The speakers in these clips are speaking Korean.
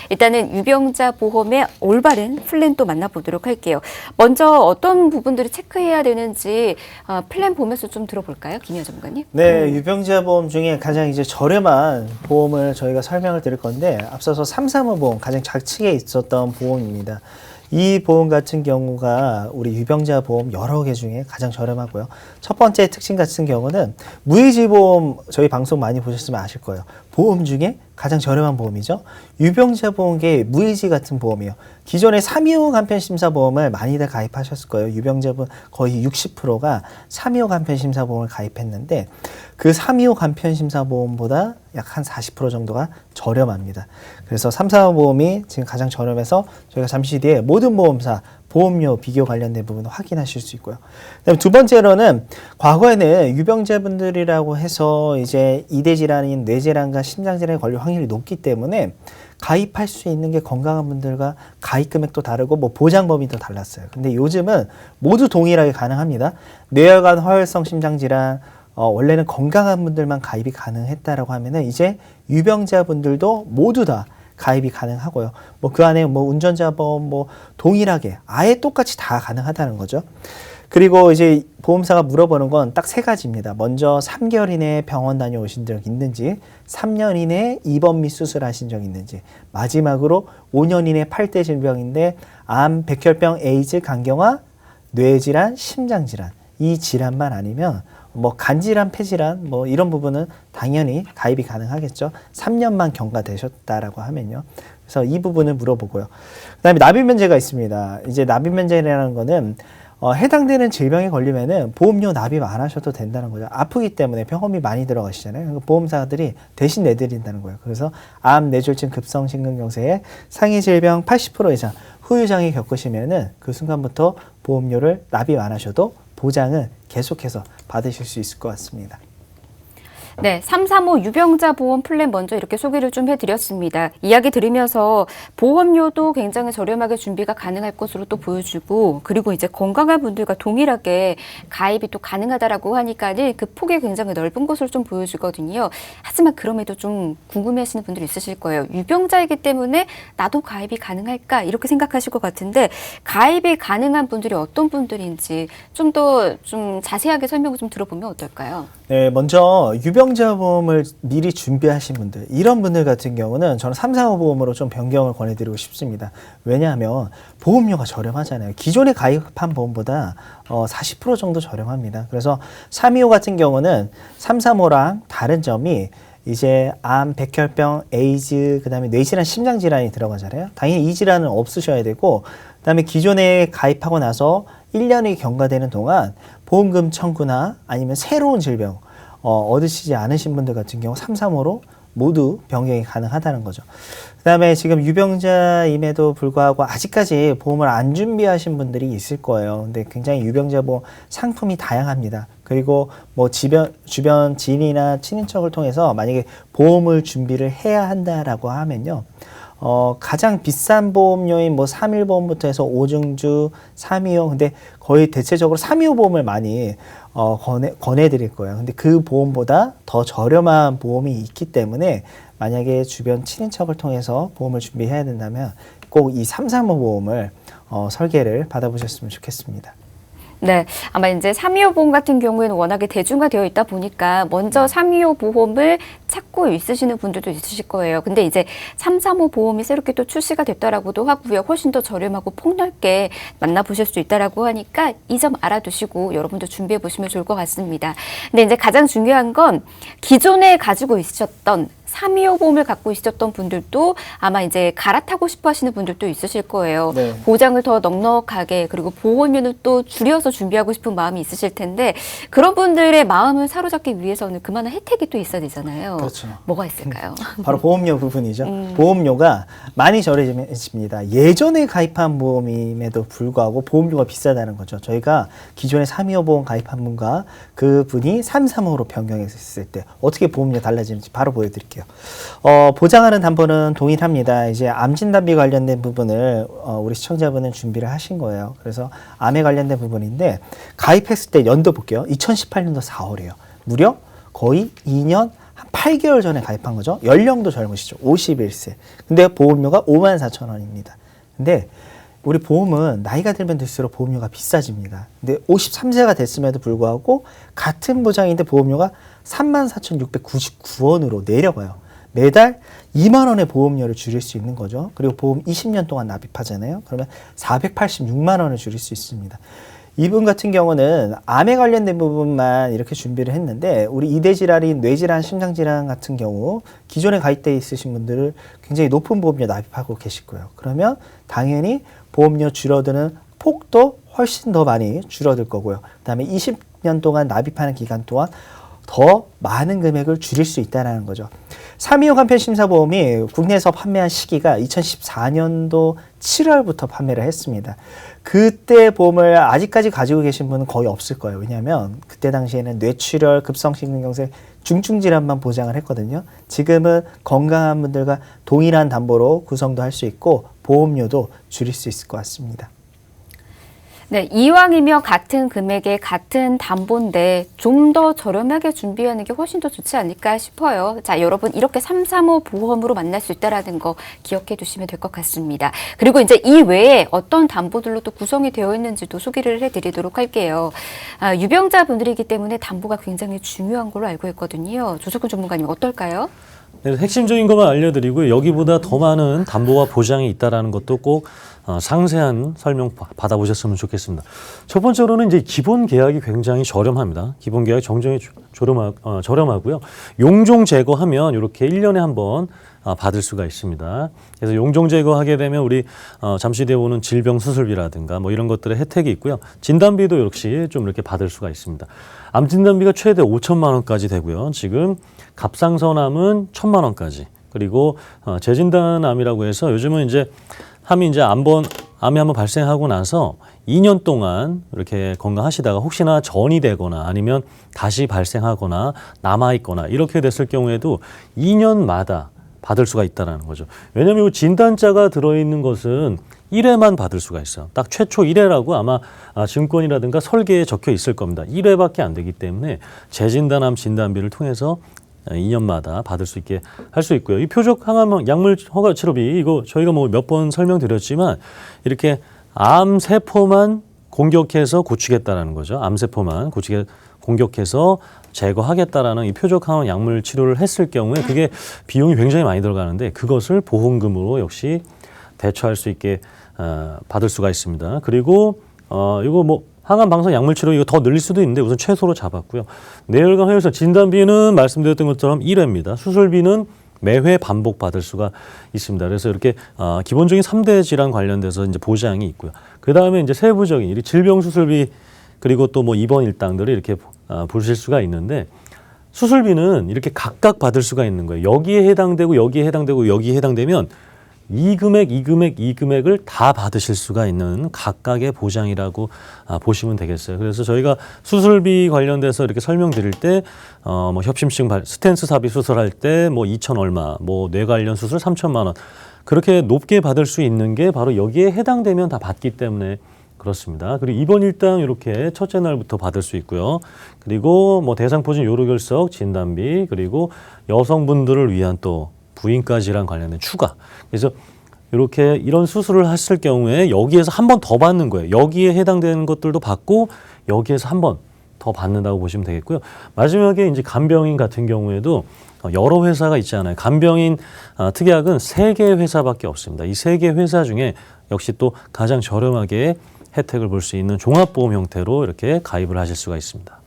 일단은 유병자 보험의 올바른 플랜 또 만나보도록 할게요. 먼저 어떤 부분들을 체크해야 되는지 플랜 보면서 좀 들어볼까요? 김희아 전문가님? 네, 유병자 보험 중에 가장 이제 저렴한 보험을 저희가 설명을 드릴 건데 앞서서 335 보험 가장 좌측에 있었던 보험입니다. 이 보험 같은 경우가 우리 유병자 보험 여러 개 중에 가장 저렴하고요. 첫 번째 특징 같은 경우는 무해지 보험 저희 방송 많이 보셨으면 아실 거예요. 보험 중에 가장 저렴한 보험이죠. 유병자 보험계 무해지 같은 보험이요. 기존에 325 간편심사보험을 많이들 가입하셨을 거예요. 유병자 보험 거의 60%가 325 간편심사보험을 가입했는데 그 325 간편심사보험보다 약 한 40% 정도가 저렴합니다. 그래서 345 보험이 지금 가장 저렴해서 저희가 잠시 뒤에 모든 보험사 보험료 비교 관련된 부분을 확인하실 수 있고요. 그다음에 두 번째로는 과거에는 유병자분들이라고 해서 이제 이대 질환인 뇌질환과 심장질환에 걸릴 확률이 높기 때문에 가입할 수 있는 게 건강한 분들과 가입 금액도 다르고 뭐 보장 범위도 달랐어요. 근데 요즘은 모두 동일하게 가능합니다. 뇌혈관 허혈성 심장질환 원래는 건강한 분들만 가입이 가능했다라고 하면은 이제 유병자분들도 모두 다 가입이 가능하고요. 뭐 그 안에 뭐 운전자 보험 뭐 동일하게 아예 똑같이 다 가능하다는 거죠. 그리고 이제 보험사가 물어보는 건 딱 세 가지입니다. 먼저 3개월 이내에 병원 다녀오신 적 있는지, 3년 이내에 입원 및 수술하신 적 있는지, 마지막으로 5년 이내 8대 질병인데 암, 백혈병, 에이즈, 간경화, 뇌질환, 심장질환 이 질환만 아니면 뭐 간질환, 폐질환 뭐 이런 부분은 당연히 가입이 가능하겠죠. 3년만 경과되셨다라고 하면요. 그래서 이 부분을 물어보고요. 그다음에 납입 면제가 있습니다. 이제 납입 면제라는 거는 해당되는 질병에 걸리면은 보험료 납입 안 하셔도 된다는 거죠. 아프기 때문에 병원비 많이 들어가시잖아요. 그러니까 보험사들이 대신 내드린다는 거예요. 그래서 암, 뇌졸중, 급성 심근경색에 상해 질병 80% 이상 후유장애 겪으시면은 그 순간부터 보험료를 납입 안 하셔도 보장은 계속해서 받으실 수 있을 것 같습니다. 네, 335 유병자 보험 플랜 먼저 이렇게 소개를 좀 해드렸습니다. 이야기 들으면서 보험료도 굉장히 저렴하게 준비가 가능할 것으로 또 보여주고 그리고 이제 건강한 분들과 동일하게 가입이 또 가능하다라고 하니까는 그 폭이 굉장히 넓은 것으로 좀 보여주거든요. 하지만 그럼에도 좀 궁금해하시는 분들이 있으실 거예요. 유병자이기 때문에 나도 가입이 가능할까 이렇게 생각하실 것 같은데 가입이 가능한 분들이 어떤 분들인지 좀 더 좀 자세하게 설명을 좀 들어보면 어떨까요? 네, 먼저 유병자 보험을 미리 준비하신 분들, 이런 분들 같은 경우는 저는 345 보험으로 좀 변경을 권해드리고 싶습니다. 왜냐하면 보험료가 저렴하잖아요. 기존에 가입한 보험보다 40% 정도 저렴합니다. 그래서 325 같은 경우는 335랑 다른 점이 이제 암, 백혈병, 에이즈, 그다음에 뇌질환, 심장질환이 들어가잖아요. 당연히 이 질환은 없으셔야 되고 그다음에 기존에 가입하고 나서 1년이 경과되는 동안 보험금 청구나 아니면 새로운 질병 얻으시지 않으신 분들 같은 경우 335로 모두 변경이 가능하다는 거죠. 그 다음에 지금 유병자임에도 불구하고 아직까지 보험을 안 준비하신 분들이 있을 거예요. 근데 굉장히 유병자 보험 상품이 다양합니다. 그리고 뭐 주변 지인이나 친인척을 통해서 만약에 보험을 준비를 해야 한다라고 하면요. 가장 비싼 보험료인 뭐 3일 보험부터 해서 오중주, 325 근데 거의 대체적으로 325 보험을 많이 권해드릴 거예요. 근데 그 보험보다 더 저렴한 보험이 있기 때문에 만약에 주변 친인척을 통해서 보험을 준비해야 된다면 꼭 이 335 보험을 설계를 받아보셨으면 좋겠습니다. 네, 아마 이제 325 보험 같은 경우에는 워낙에 대중화되어 있다 보니까 먼저 325 보험을 찾고 있으시는 분들도 있으실 거예요. 근데 이제 335 보험이 새롭게 또 출시가 됐다라고도 하고요. 훨씬 더 저렴하고 폭넓게 만나보실 수 있다라고 하니까 이 점 알아두시고 여러분도 준비해 보시면 좋을 것 같습니다. 근데 이제 가장 중요한 건 기존에 가지고 있으셨던 325 보험을 갖고 있었던 분들도 아마 이제 갈아타고 싶어 하시는 분들도 있으실 거예요. 네. 보장을 더 넉넉하게 그리고 보험료는 또 줄여서 준비하고 싶은 마음이 있으실 텐데 그런 분들의 마음을 사로잡기 위해서는 그만한 혜택이 또 있어야 되잖아요. 그렇죠. 뭐가 있을까요? 바로 보험료 부분이죠. 보험료가 많이 저렴해집니다. 예전에 가입한 보험임에도 불구하고 보험료가 비싸다는 거죠. 저희가 기존에 325 보험 가입한 분과 그 분이 335로 변경했을 때 어떻게 보험료 달라지는지 바로 보여드릴게요. 보장하는 담보는 동일합니다. 이제 암 진단비 관련된 부분을 우리 시청자분은 준비를 하신 거예요. 그래서 암에 관련된 부분인데 가입했을 때 연도 볼게요. 2018년도 4월이에요. 무려 거의 2년 한 8개월 전에 가입한 거죠. 연령도 젊으시죠. 51세. 근데 보험료가 54,000원입니다. 근데 우리 보험은 나이가 들면 들수록 보험료가 비싸집니다. 근데 53세가 됐음에도 불구하고 같은 보장인데 보험료가 34,699원으로 내려가요. 매달 2만 원의 보험료를 줄일 수 있는 거죠. 그리고 보험 20년 동안 납입하잖아요. 그러면 486만 원을 줄일 수 있습니다. 이분 같은 경우는 암에 관련된 부분만 이렇게 준비를 했는데 우리 이대질환인 뇌질환, 심장질환 같은 경우 기존에 가입돼 있으신 분들을 굉장히 높은 보험료 납입하고 계시고요. 그러면 당연히 보험료 줄어드는 폭도 훨씬 더 많이 줄어들 거고요. 그다음에 20년 동안 납입하는 기간 동안 더 많은 금액을 줄일 수 있다는 거죠. 325 간편심사보험이 국내에서 판매한 시기가 2014년도 7월부터 판매를 했습니다. 그때 보험을 아직까지 가지고 계신 분은 거의 없을 거예요. 왜냐하면 그때 당시에는 뇌출혈, 급성심근경색, 중증질환만 보장을 했거든요. 지금은 건강한 분들과 동일한 담보로 구성도 할 수 있고 보험료도 줄일 수 있을 것 같습니다. 네, 이왕이면 같은 금액에 같은 담보인데 좀 더 저렴하게 준비하는 게 훨씬 더 좋지 않을까 싶어요. 자, 여러분 이렇게 335 보험으로 만날 수 있다는 거 기억해 두시면 될 것 같습니다. 그리고 이제 이 외에 어떤 담보들로 또 구성이 되어 있는지도 소개를 해드리도록 할게요. 유병자분들이기 때문에 담보가 굉장히 중요한 걸로 알고 있거든요. 조석훈 전문가님 어떨까요? 네, 핵심적인 것만 알려드리고 여기보다 더 많은 담보와 보장이 있다는 것도 꼭 상세한 설명 받아보셨으면 좋겠습니다. 첫 번째로는 이제 기본 계약이 굉장히 저렴합니다. 기본 계약이 정정이 저렴하고요. 용종 제거하면 이렇게 1년에 한 번 받을 수가 있습니다. 그래서 용종 제거하게 되면 우리 잠시 뒤에 오는 질병 수술비라든가 뭐 이런 것들의 혜택이 있고요. 진단비도 역시 좀 이렇게 받을 수가 있습니다. 암 진단비가 최대 5천만 원까지 되고요. 지금 갑상선암은 1,000만 원까지. 그리고 재진단암이라고 해서 요즘은 이제 암이 한번 발생하고 나서 2년 동안 이렇게 건강하시다가 혹시나 전이 되거나 아니면 다시 발생하거나 남아있거나 이렇게 됐을 경우에도 2년마다 받을 수가 있다는 거죠. 왜냐하면 이 진단자가 들어있는 것은 1회만 받을 수가 있어요. 딱 최초 1회라고 아마 증권이라든가 설계에 적혀 있을 겁니다. 1회밖에 안 되기 때문에 재진단암 진단비를 통해서 2년마다 받을 수 있게 할 수 있고요. 이 표적 항암 약물 허가 치료비 이거 저희가 뭐 몇 번 설명드렸지만 이렇게 암 세포만 공격해서 고치겠다라는 거죠. 암 세포만 공격해서 제거하겠다라는 이 표적 항암 약물 치료를 했을 경우에 그게 비용이 굉장히 많이 들어가는데 그것을 보험금으로 역시 대처할 수 있게 받을 수가 있습니다. 그리고 이거 뭐 항암 방사선 약물 치료 이거 더 늘릴 수도 있는데 우선 최소로 잡았고요. 뇌혈관 회로선 진단비는 말씀드렸던 것처럼 1회입니다. 수술비는 매회 반복 받을 수가 있습니다. 그래서 이렇게 기본적인 3대 질환 관련돼서 이제 보장이 있고요. 그 다음에 이제 세부적인 이 질병 수술비 그리고 또 뭐 입원 일당들을 이렇게 보실 수가 있는데 수술비는 이렇게 각각 받을 수가 있는 거예요. 여기에 해당되고 여기에 해당되고 여기에 해당되면 이 금액을 다 받으실 수가 있는 각각의 보장이라고 보시면 되겠어요. 그래서 저희가 수술비 관련돼서 이렇게 설명드릴 때, 뭐 협심증 스텐스 삽입 수술할 때 뭐 2천 얼마, 뭐 뇌 관련 수술 3천만 원. 그렇게 높게 받을 수 있는 게 바로 여기에 해당되면 다 받기 때문에 그렇습니다. 그리고 입원 일당 이렇게 첫째 날부터 받을 수 있고요. 그리고 뭐 대상포진 요로결석 진단비, 그리고 여성분들을 위한 또 부인과 질환 관련된 추가. 그래서 이렇게 이런 수술을 했을 경우에 여기에서 한 번 더 받는 거예요. 여기에 해당되는 것들도 받고 여기에서 한 번 더 받는다고 보시면 되겠고요. 마지막에 이제 간병인 같은 경우에도 여러 회사가 있잖아요. 간병인 특약은 3개 회사밖에 없습니다. 이 3개 회사 중에 역시 또 가장 저렴하게 혜택을 볼 수 있는 종합보험 형태로 이렇게 가입을 하실 수가 있습니다.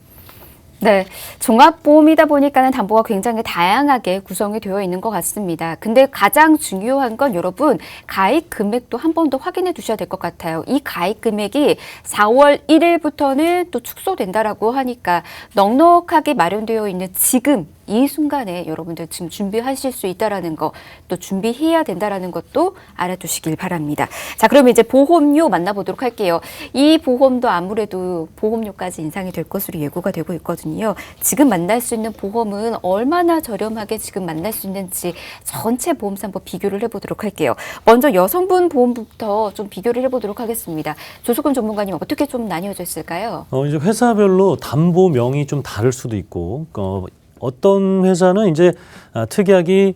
네, 종합보험이다 보니까는 담보가 굉장히 다양하게 구성이 되어 있는 것 같습니다. 근데 가장 중요한 건 여러분 가입 금액도 한 번 더 확인해 두셔야 될 것 같아요. 이 가입 금액이 4월 1일부터는 또 축소된다라고 하니까 넉넉하게 마련되어 있는 지금 이 순간에 여러분들 지금 준비하실 수 있다라는 거, 또 준비해야 된다라는 것도 알아두시길 바랍니다. 자, 그러면 이제 보험료 만나보도록 할게요. 이 보험도 아무래도 보험료까지 인상이 될 것으로 예고가 되고 있거든요. 지금 만날 수 있는 보험은 얼마나 저렴하게 지금 만날 수 있는지 전체 보험사 한번 비교를 해보도록 할게요. 먼저 여성분 보험부터 좀 비교를 해보도록 하겠습니다. 조석훈 전문가님 어떻게 좀 나뉘어져 있을까요? 이제 회사별로 담보명이 좀 다를 수도 있고, 어떤 회사는 이제 특약이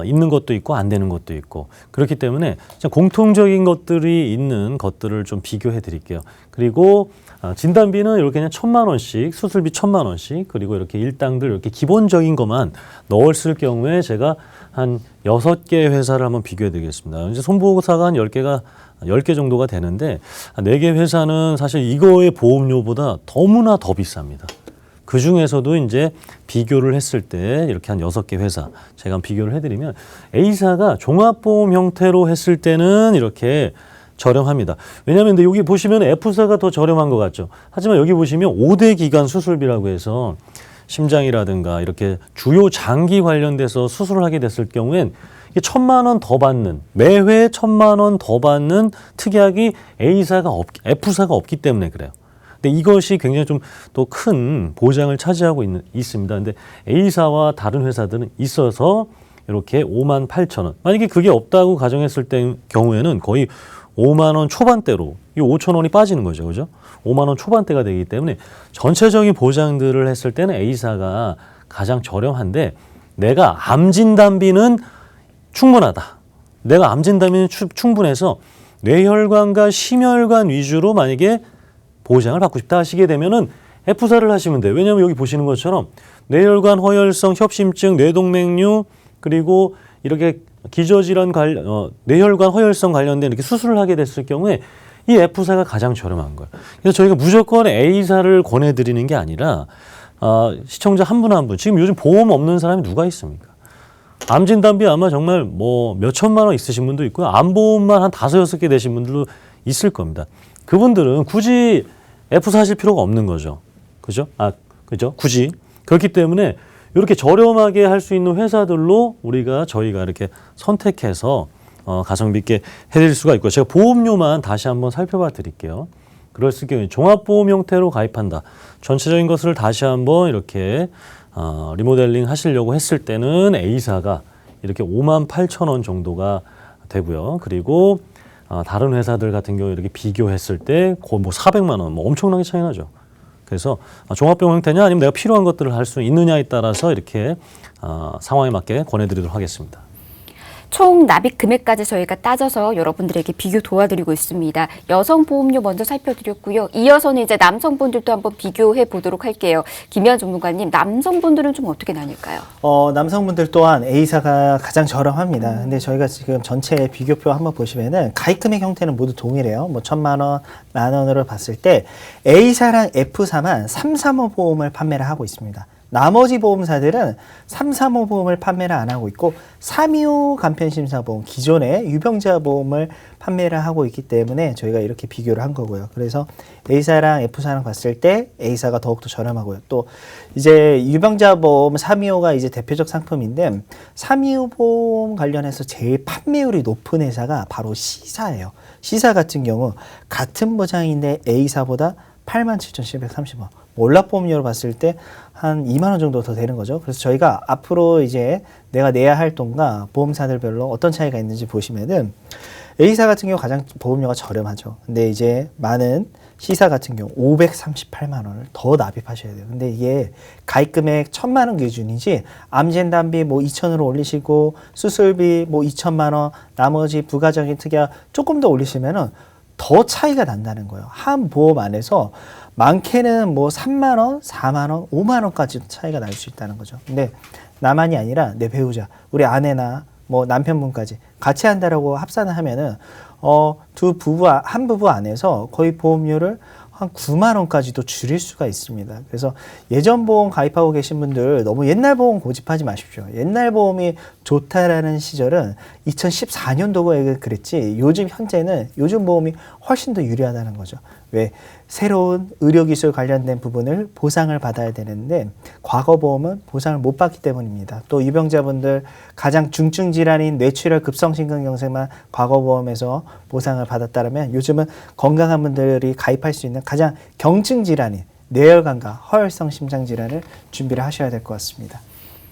있는 것도 있고 안 되는 것도 있고 그렇기 때문에 공통적인 것들이 있는 것들을 좀 비교해 드릴게요. 그리고 진단비는 이렇게 그냥 1,000만 원씩 수술비 1,000만 원씩 그리고 이렇게 일당들 이렇게 기본적인 것만 넣었을 경우에 제가 한 6개 회사를 한번 비교해 드리겠습니다. 이제 손보호사가 한 10개 정도가 되는데 4개 회사는 사실 이거의 보험료보다 너무나 더 비쌉니다. 그 중에서도 이제 비교를 했을 때 이렇게 한 6개 회사 제가 한번 비교를 해드리면 A사가 종합보험 형태로 했을 때는 이렇게 저렴합니다. 왜냐하면 근데 여기 보시면 F사가 더 저렴한 것 같죠. 하지만 여기 보시면 5대 기간 수술비라고 해서 심장이라든가 이렇게 주요 장기 관련돼서 수술을 하게 됐을 경우엔 1,000만 원 더 받는 매회 1,000만 원 더 받는 특약이 F사가 없기 때문에 그래요. 근데 이것이 굉장히 좀 또 큰 보장을 차지하고 있습니다. 근데 A사와 다른 회사들은 있어서 이렇게 58,000원. 만약에 그게 없다고 가정했을 때 경우에는 거의 5만 원 초반대로 이 5,000원이 빠지는 거죠. 그죠? 5만 원 초반대가 되기 때문에 전체적인 보장들을 했을 때는 A사가 가장 저렴한데 내가 암 진단비는 충분하다. 내가 암 진단비는 충분해서 뇌혈관과 심혈관 위주로 만약에 보장을 받고 싶다 하시게 되면은 F사를 하시면 돼요. 왜냐하면 여기 보시는 것처럼 뇌혈관 허혈성 협심증, 뇌동맥류 그리고 이렇게 기저질환 뇌혈관 허혈성 관련된 이렇게 수술을 하게 됐을 경우에 이 F사가 가장 저렴한 거예요. 그래서 저희가 무조건 A사를 권해드리는 게 아니라 시청자 한 분 한 분 지금 요즘 보험 없는 사람이 누가 있습니까? 암 진단비 아마 정말 뭐 몇천만 원 있으신 분도 있고요. 암보험만 한 5, 6개 되신 분들도 있을 겁니다. 그분들은 굳이 F사 하실 필요가 없는 거죠. 그죠? 그죠? 굳이. 그렇기 때문에 이렇게 저렴하게 할 수 있는 회사들로 저희가 이렇게 선택해서 가성비 있게 해드릴 수가 있고 제가 보험료만 다시 한번 살펴봐 드릴게요. 그랬을 경우에 종합보험 형태로 가입한다. 전체적인 것을 다시 한번 이렇게 리모델링 하시려고 했을 때는 A사가 이렇게 58,000원 정도가 되고요. 그리고 다른 회사들 같은 경우 이렇게 비교했을 때 거의 뭐 400만 원, 뭐 엄청나게 차이 나죠. 그래서 종합보험 형태냐 아니면 내가 필요한 것들을 할 수 있느냐에 따라서 이렇게 상황에 맞게 권해드리도록 하겠습니다. 총 납입 금액까지 저희가 따져서 여러분들에게 비교 도와드리고 있습니다. 여성 보험료 먼저 살펴드렸고요. 이어서는 이제 남성분들도 한번 비교해 보도록 할게요. 김현 전문가님, 남성분들은 좀 어떻게 나뉠까요? 남성분들 또한 A사가 가장 저렴합니다. 근데 저희가 지금 전체 비교표 한번 보시면은 가입 금액 형태는 모두 동일해요. 뭐 1,000만 원, 10,000원으로 봤을 때 A사랑 F사만 335 보험을 판매를 하고 있습니다. 나머지 보험사들은 335 보험을 판매를 안 하고 있고 325 간편심사보험, 기존의 유병자 보험을 판매를 하고 있기 때문에 저희가 이렇게 비교를 한 거고요. 그래서 A사랑 F사랑 봤을 때 A사가 더욱더 저렴하고요. 또 이제 유병자 보험 325가 이제 대표적 상품인데 325 보험 관련해서 제일 판매율이 높은 회사가 바로 C사예요. C사 같은 경우 같은 보장인데 A사보다 87,730원. 월납보험료로 봤을 때 한 2만 원 정도 더 되는 거죠. 그래서 저희가 앞으로 이제 내가 내야 할 돈과 보험사들별로 어떤 차이가 있는지 보시면은 A사 같은 경우 가장 보험료가 저렴하죠. 근데 이제 많은 C사 같은 경우 538만 원을 더 납입하셔야 돼요. 근데 이게 가입 금액 1,000만 원 기준이지 암 진단비 뭐 2,000으로 올리시고 수술비 뭐 2,000만 원 나머지 부가적인 특약 조금 더 올리시면은 더 차이가 난다는 거예요. 한 보험 안에서 많게는 뭐 3만 원, 4만 원, 5만 원까지 차이가 날 수 있다는 거죠. 근데 나만이 아니라 내 배우자, 우리 아내나 뭐 남편분까지 같이 한다라고 합산을 하면은 한 부부 안에서 거의 보험료를 한 9만 원까지도 줄일 수가 있습니다. 그래서 예전 보험 가입하고 계신 분들 너무 옛날 보험 고집하지 마십시오. 옛날 보험이 좋다라는 시절은 2014년도에 그랬지 현재는 요즘 보험이 훨씬 더 유리하다는 거죠. 왜? 새로운 의료기술 관련된 부분을 보상을 받아야 되는데 과거 보험은 보상을 못 받기 때문입니다. 또 유병자분들 가장 중증 질환인 뇌출혈 급성심근경색만 과거 보험에서 보상을 받았다면 요즘은 건강한 분들이 가입할 수 있는 가장 경증 질환인 뇌혈관과 허혈성 심장 질환을 준비를 하셔야 될 것 같습니다.